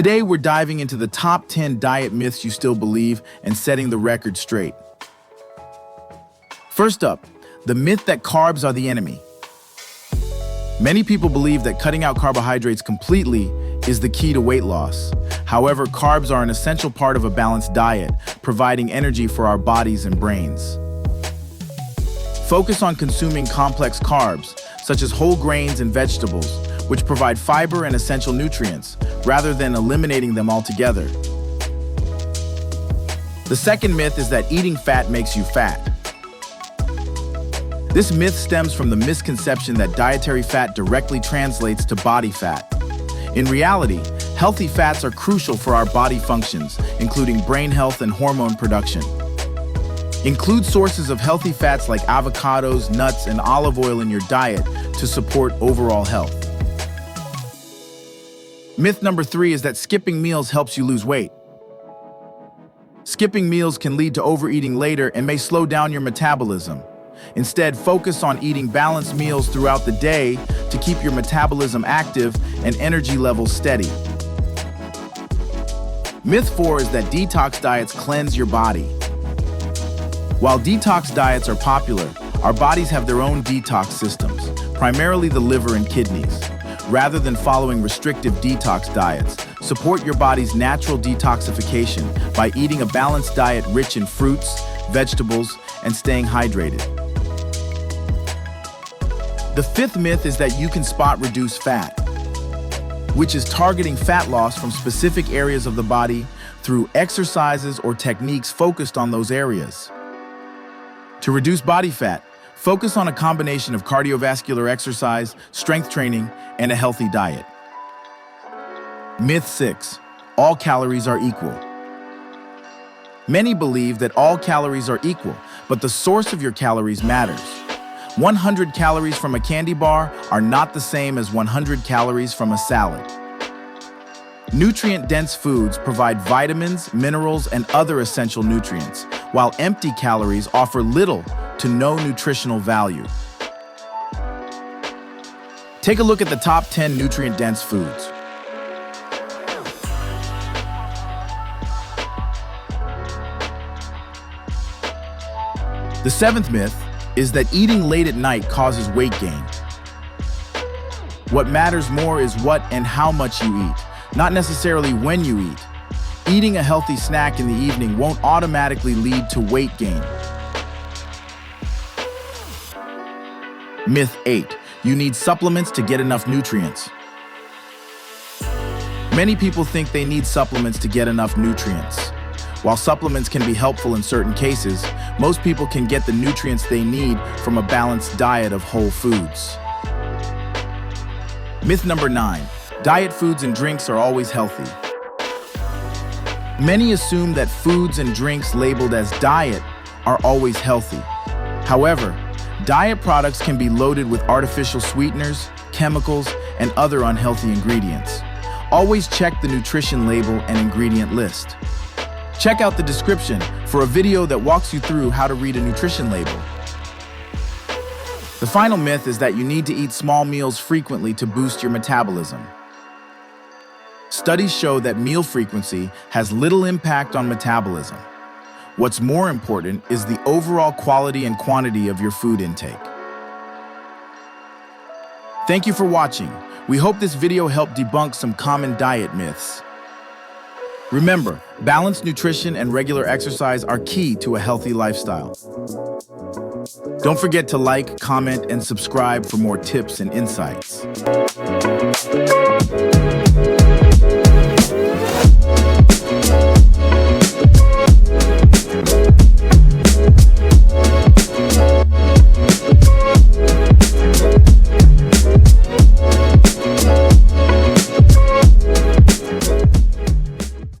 Today, we're diving into the top 10 diet myths you still believe and setting the record straight. First up, the myth that carbs are the enemy. Many people believe that cutting out carbohydrates completely is the key to weight loss. However, carbs are an essential part of a balanced diet, providing energy for our bodies and brains. Focus on consuming complex carbs, such as whole grains and vegetables, which provide fiber and essential nutrients, rather than eliminating them altogether. The second myth is that eating fat makes you fat. This myth stems from the misconception that dietary fat directly translates to body fat. In reality, healthy fats are crucial for our body functions, including brain health and hormone production. Include sources of healthy fats like avocados, nuts, and olive oil in your diet to support overall health. Myth number 3 is that skipping meals helps you lose weight. Skipping meals can lead to overeating later and may slow down your metabolism. Instead, focus on eating balanced meals throughout the day to keep your metabolism active and energy levels steady. Myth 4 is that detox diets cleanse your body. While detox diets are popular, our bodies have their own detox systems, primarily the liver and kidneys. Rather than following restrictive detox diets, support your body's natural detoxification by eating a balanced diet rich in fruits, vegetables, and staying hydrated. The fifth myth is that you can spot reduce fat, which is targeting fat loss from specific areas of the body through exercises or techniques focused on those areas. To reduce body fat, focus on a combination of cardiovascular exercise, strength training, and a healthy diet. Myth 6, all calories are equal. Many believe that all calories are equal, but the source of your calories matters. 100 calories from a candy bar are not the same as 100 calories from a salad. Nutrient-dense foods provide vitamins, minerals, and other essential nutrients, while empty calories offer little to no nutritional value. Take a look at the top 10 nutrient-dense foods. The seventh myth is that eating late at night causes weight gain. What matters more is what and how much you eat, not necessarily when you eat. Eating a healthy snack in the evening won't automatically lead to weight gain. Myth 8, you need supplements to get enough nutrients. Many people think they need supplements to get enough nutrients. While supplements can be helpful in certain cases, most people can get the nutrients they need from a balanced diet of whole foods. Myth number 9, diet foods and drinks are always healthy. Many assume that foods and drinks labeled as diet are always healthy. However, diet products can be loaded with artificial sweeteners, chemicals, and other unhealthy ingredients. Always check the nutrition label and ingredient list. Check out the description for a video that walks you through how to read a nutrition label. The final myth is that you need to eat small meals frequently to boost your metabolism. Studies show that meal frequency has little impact on metabolism. What's more important is the overall quality and quantity of your food intake. Thank you for watching. We hope this video helped debunk some common diet myths. Remember, balanced nutrition and regular exercise are key to a healthy lifestyle. Don't forget to like, comment, and subscribe for more tips and insights.